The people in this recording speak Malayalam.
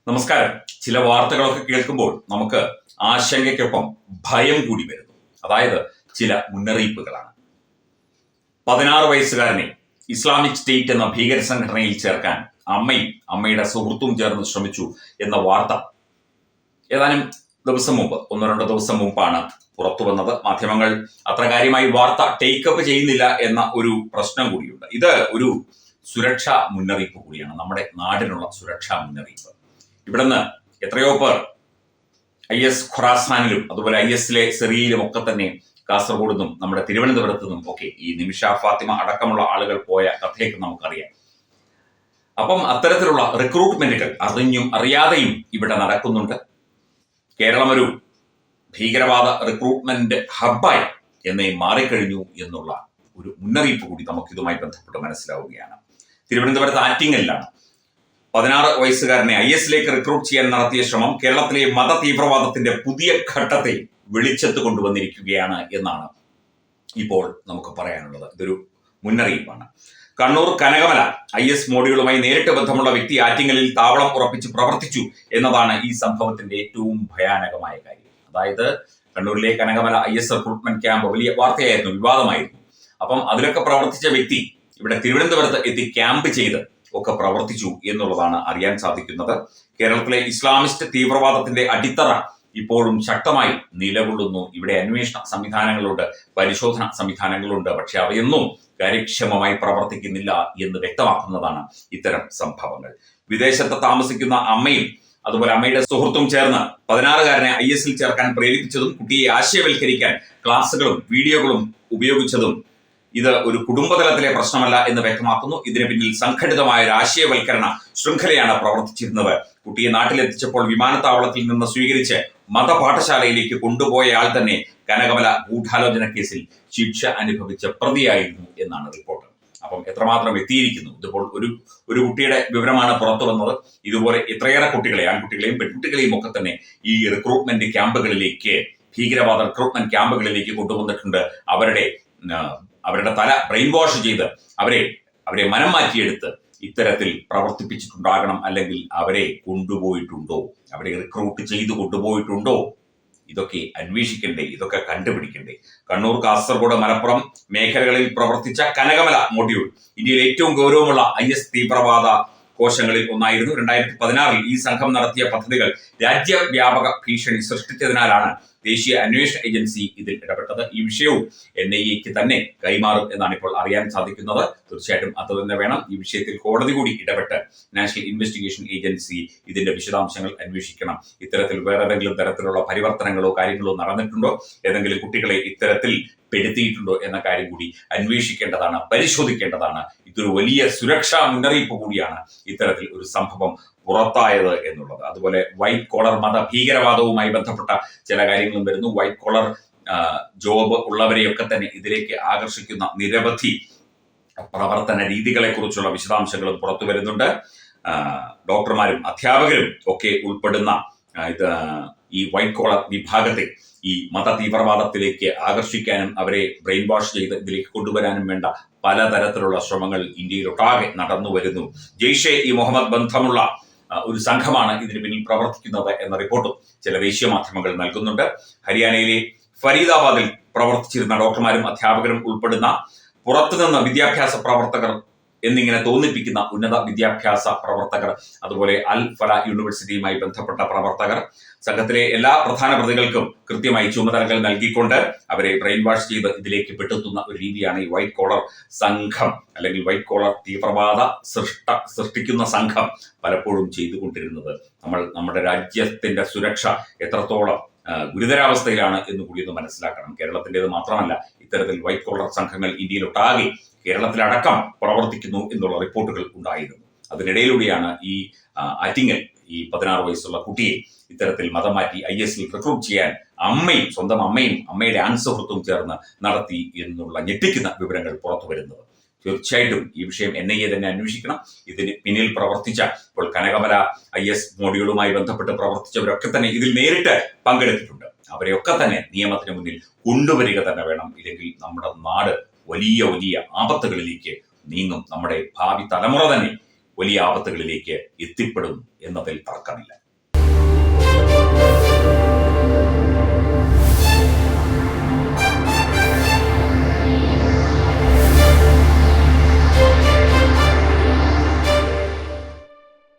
നമസ്കാരം. ചില വാർത്തകളൊക്കെ കേൾക്കുമ്പോൾ നമുക്ക് ആശങ്കയ്ക്കൊപ്പം ഭയം കൂടി വരുന്നു. അതായത് ചില മുന്നറിയിപ്പുകളാണ്. 16 വയസ്സുകാരനെ ഇസ്ലാമിക് സ്റ്റേറ്റ് എന്ന ഭീകര സംഘടനയിൽ ചേർക്കാൻ അമ്മയും അമ്മയുടെ സുഹൃത്തും ചേർന്ന് ശ്രമിച്ചു എന്ന വാർത്ത ഏതാനും ദിവസം മുമ്പ്, 1-2 ദിവസം മുമ്പാണ് പുറത്തു വന്നത്. മാധ്യമങ്ങൾ അത്ര കാര്യമായി വാർത്ത ടേക്കപ്പ് ചെയ്യുന്നില്ല എന്ന ഒരു പ്രശ്നം കൂടിയുണ്ട്. ഇത് ഒരു സുരക്ഷാ മുന്നറിയിപ്പ് കൂടിയാണ്, നമ്മുടെ നാടിനുള്ള സുരക്ഷാ മുന്നറിയിപ്പ്. ഇവിടുന്ന് എത്രയോ പേർ IS ഖുറാസാനിലും അതുപോലെ ISലെ സിറിയയിലും ഒക്കെ തന്നെ കാസർഗോഡ് നിന്നും നമ്മുടെ തിരുവനന്തപുരത്തു നിന്നും ഒക്കെ ഈ നിമിഷ ഫാത്തിമ അടക്കമുള്ള ആളുകൾ പോയ കഥയൊക്കെ നമുക്കറിയാം. അപ്പം അത്തരത്തിലുള്ള റിക്രൂട്ട്മെന്റുകൾ അറിഞ്ഞും അറിയാതെയും ഇവിടെ നടക്കുന്നുണ്ട്. കേരളം ഒരു ഭീകരവാദ റിക്രൂട്ട്മെന്റ് ഹബ്ബായി എന്നേ മാറിക്കഴിഞ്ഞു എന്നുള്ള ഒരു മുന്നറിയിപ്പ് കൂടി നമുക്കിതുമായി ബന്ധപ്പെട്ട് മനസ്സിലാവുകയാണ്. തിരുവനന്തപുരത്ത് ആറ്റിങ്ങലിലാണ് 16 വയസ്സുകാരനെ ISലേക്ക് റിക്രൂട്ട് ചെയ്യാൻ നടത്തിയ ശ്രമം കേരളത്തിലെ മത തീവ്രവാദത്തിന്റെ പുതിയ ഘട്ടത്തെ വെളിച്ചത്ത് കൊണ്ടുവന്നിരിക്കുകയാണ് എന്നാണ് ഇപ്പോൾ നമുക്ക് പറയാനുള്ളത്. ഇതൊരു മുന്നറിയിപ്പാണ്. കണ്ണൂർ കനകമല IS മോഡ്യൂളുമായി നേരിട്ട് ബന്ധമുള്ള വ്യക്തി ആറ്റിങ്ങലിൽ താവളം ഉറപ്പിച്ച് പ്രവർത്തിച്ചു എന്നതാണ് ഈ സംഭവത്തിന്റെ ഏറ്റവും ഭയാനകമായ കാര്യം. അതായത് കണ്ണൂരിലെ കനകമല IS റിക്രൂട്ട്മെന്റ് ക്യാമ്പ് വലിയ വാർത്തയായിരുന്നു, വിവാദമായിരുന്നു. അപ്പം അതിലൊക്കെ പ്രവർത്തിച്ച വ്യക്തി ഇവിടെ തിരുവനന്തപുരത്ത് എത്തി ക്യാമ്പ് ചെയ്ത് ഒക്കെ പ്രവർത്തിച്ചു എന്നുള്ളതാണ് അറിയാൻ സാധിക്കുന്നത്. കേരളത്തിലെ ഇസ്ലാമിസ്റ്റ് തീവ്രവാദത്തിന്റെ അടിത്തറ ഇപ്പോഴും ശക്തമായി നിലകൊള്ളുന്നു. ഇവിടെ അന്വേഷണ സംവിധാനങ്ങളുണ്ട്, പരിശോധന സംവിധാനങ്ങളുണ്ട്. പക്ഷെ അവയൊന്നും കാര്യക്ഷമമായി പ്രവർത്തിക്കുന്നില്ല എന്ന് വ്യക്തമാക്കുന്നതാണ് ഇത്തരം സംഭവങ്ങൾ. വിദേശത്ത് താമസിക്കുന്ന അമ്മയും അതുപോലെ അമ്മയുടെ സുഹൃത്തും ചേർന്ന് 16-കാരനെ ISൽ ചേർക്കാൻ പ്രേരിപ്പിച്ചതും കുട്ടിയെ ആശയവൽക്കരിക്കാൻ ക്ലാസുകളും വീഡിയോകളും ഉപയോഗിച്ചതും ഇത് ഒരു കുടുംബതലത്തിലെ പ്രശ്നമല്ല എന്ന് വ്യക്തമാക്കുന്നു. ഇതിന് പിന്നിൽ സംഘടിതമായ ഒരു ആശയവൽക്കരണ ശൃംഖലയാണ് പ്രവർത്തിച്ചിരുന്നത്. കുട്ടിയെ നാട്ടിലെത്തിച്ചപ്പോൾ വിമാനത്താവളത്തിൽ നിന്ന് സ്വീകരിച്ച് മതപാഠശാലയിലേക്ക് കൊണ്ടുപോയ ആൾ തന്നെ കനകമല ഗൂഢാലോചന കേസിൽ ശിക്ഷ അനുഭവിച്ച പ്രതിയായിരുന്നു എന്നാണ് റിപ്പോർട്ട്. അപ്പം എത്രമാത്രം എത്തിയിരിക്കുന്നു. ഇതിപ്പോൾ ഒരു കുട്ടിയുടെ വിവരമാണ് പുറത്തു വന്നത്. ഇതുപോലെ എത്രയേറെ കുട്ടികളെ, ആൺകുട്ടികളെയും പെൺകുട്ടികളെയും ഒക്കെ തന്നെ ഈ റിക്രൂട്ട്മെന്റ് ക്യാമ്പുകളിലേക്ക്, ഭീകരവാദ റിക്രൂട്ട്മെന്റ് ക്യാമ്പുകളിലേക്ക് കൊണ്ടുവന്നിട്ടുണ്ട്. അവരുടെ തല ബ്രെയിൻ വാഷ് ചെയ്ത് അവരെ മനം മാറ്റിയെടുത്ത് ഇത്തരത്തിൽ പ്രവർത്തിപ്പിച്ചിട്ടുണ്ടാകണം. അല്ലെങ്കിൽ അവരെ കൊണ്ടുപോയിട്ടുണ്ടോ, അവരെ റിക്രൂട്ട് ചെയ്ത് കൊണ്ടുപോയിട്ടുണ്ടോ? ഇതൊക്കെ അന്വേഷിക്കണ്ടേ, ഇതൊക്കെ കണ്ടുപിടിക്കണ്ടേ. കണ്ണൂർ, കാസർഗോഡ്, മലപ്പുറം മേഖലകളിൽ പ്രവർത്തിച്ച കനകമല മോഡ്യൂൾ ഇന്ത്യയിൽ ഏറ്റവും ഗൗരവമുള്ള IS തീവ്രവാദ കോശങ്ങളിൽ ഒന്നായിരുന്നു. 2016-ൽ ഈ സംഘം നടത്തിയ പദ്ധതികൾ രാജ്യവ്യാപക ഭീഷണി സൃഷ്ടിച്ചതിനാലാണ് ദേശീയ അന്വേഷണ ഏജൻസി ഇതിൽ ഇടപെട്ടത്. ഈ വിഷയവും NIAക്ക് തന്നെ കൈമാറും എന്നാണ് ഇപ്പോൾ അറിയാൻ സാധിക്കുന്നത്. തീർച്ചയായിട്ടും അത് തന്നെ വേണം. ഈ വിഷയത്തിൽ കോടതി കൂടി ഇടപെട്ട് നാഷണൽ ഇൻവെസ്റ്റിഗേഷൻ ഏജൻസി ഇതിന്റെ വിശദാംശങ്ങൾ അന്വേഷിക്കണം. ഇത്തരത്തിൽ വേറെ ഏതെങ്കിലും തരത്തിലുള്ള പരിവർത്തനങ്ങളോ കാര്യങ്ങളോ നടന്നിട്ടുണ്ടോ, ഏതെങ്കിലും കുട്ടികളെ ഇത്തരത്തിൽ പെടുത്തിയിട്ടുണ്ടോ എന്ന കാര്യം കൂടി അന്വേഷിക്കേണ്ടതാണ്, പരിശോധിക്കേണ്ടതാണ്. ഇതൊരു വലിയ സുരക്ഷാ മുന്നറിയിപ്പ് കൂടിയാണ് ഇത്തരത്തിൽ ഒരു സംഭവം പുറത്തായത് എന്നുള്ളത്. അതുപോലെ വൈറ്റ് കോളർ മത ഭീകരവാദവുമായി ബന്ധപ്പെട്ട ചില കാര്യങ്ങളും വരുന്നു. വൈറ്റ് കോളർ ജോബ് ഉള്ളവരെയൊക്കെ തന്നെ ഇതിലേക്ക് ആകർഷിക്കുന്ന നിരവധി പ്രവർത്തന രീതികളെ കുറിച്ചുള്ള വിശദാംശങ്ങളും പുറത്തു വരുന്നുണ്ട്. ഡോക്ടർമാരും അധ്യാപകരും ഒക്കെ ഉൾപ്പെടുന്ന ഈ വൈറ്റ് കോളർ വിഭാഗത്തെ ഈ മത തീവ്രവാദത്തിലേക്ക് ആകർഷിക്കാനും അവരെ ബ്രെയിൻ വാഷ് ചെയ്ത് ഇതിലേക്ക് കൊണ്ടുവരാനും വേണ്ട പലതരത്തിലുള്ള ശ്രമങ്ങൾ ഇന്ത്യയിലൊട്ടാകെ നടന്നു വരുന്നു. ജെയ്ഷെ-ഇ-മുഹമ്മദ് ബന്ധമുള്ള ഒരു സംഘമാണ് ഇതിന് പിന്നിൽ പ്രവർത്തിക്കുന്നത് എന്ന റിപ്പോർട്ടും ചില ദേശീയ മാധ്യമങ്ങൾ നൽകുന്നുണ്ട്. ഹരിയാനയിലെ ഫരീദാബാദിൽ പ്രവർത്തിച്ചിരുന്ന ഡോക്ടർമാരും അധ്യാപകരും ഉൾപ്പെടുന്ന പുറത്തുനിന്ന് വിദ്യാഭ്യാസ പ്രവർത്തകർ എന്നിങ്ങനെ തോന്നിപ്പിക്കുന്ന ഉന്നത വിദ്യാഭ്യാസ പ്രവർത്തകർ, അതുപോലെ അൽ ഫല യൂണിവേഴ്സിറ്റിയുമായി ബന്ധപ്പെട്ട പ്രവർത്തകർ, സംഘത്തിലെ എല്ലാ പ്രധാന പ്രതികൾക്കും കൃത്യമായി ചുമതലകൾ നൽകിക്കൊണ്ട് അവരെ ബ്രെയിൻ വാഷ് ചെയ്ത് ഇതിലേക്ക് പെട്ടെത്തുന്ന ഒരു രീതിയാണ് ഈ വൈറ്റ് കോളർ സംഘം അല്ലെങ്കിൽ വൈറ്റ് കോളർ തീവ്രവാദ സൃഷ്ടിക്കുന്ന സംഘം പലപ്പോഴും ചെയ്തുകൊണ്ടിരുന്നത്. നമ്മുടെ രാജ്യത്തിന്റെ സുരക്ഷ എത്രത്തോളം ഗുരുതരാവസ്ഥയിലാണ് എന്ന് കൂടി ഒന്ന് മനസ്സിലാക്കണം. കേരളത്തിൻ്റെത് മാത്രമല്ല, ഇത്തരത്തിൽ വൈറ്റ് കോളർ സംഘങ്ങൾ ഇന്ത്യയിലൊട്ടാകെ, കേരളത്തിലടക്കം പ്രവർത്തിക്കുന്നു എന്നുള്ള റിപ്പോർട്ടുകൾ ഉണ്ടായിരുന്നു. അതിനിടയിലൂടെയാണ് ഈ ആറ്റിങ്ങൽ ഈ 16 വയസ്സുള്ള കുട്ടിയെ ഇത്തരത്തിൽ മതം മാറ്റി ISൽ റിക്രൂട്ട് ചെയ്യാൻ സ്വന്തം അമ്മയും അമ്മയുടെ ആൺസുഹൃത്തും ചേർന്ന് നടത്തി എന്നുള്ള ഞെട്ടിക്കുന്ന വിവരങ്ങൾ പുറത്തു വരുന്നത്. തീർച്ചയായിട്ടും ഈ വിഷയം NIA തന്നെ അന്വേഷിക്കണം. ഇതിന് പിന്നിൽ പ്രവർത്തിച്ച, ഇപ്പോൾ കനകമല IS മോഡ്യൂളുമായി ബന്ധപ്പെട്ട് പ്രവർത്തിച്ചവരൊക്കെ തന്നെ ഇതിൽ നേരിട്ട് പങ്കെടുത്തിട്ടുണ്ട്. അവരെയൊക്കെ തന്നെ നിയമത്തിന് മുന്നിൽ കൊണ്ടുവരിക തന്നെ വേണം. ഇല്ലെങ്കിൽ നമ്മുടെ നാട് വലിയ വലിയ ആപത്തുകളിലേക്ക് നീങ്ങും. നമ്മുടെ ഭാവി തലമുറ തന്നെ വലിയ ആപത്തുകളിലേക്ക് എത്തിപ്പെടും എന്നതിൽ തർക്കമില്ല.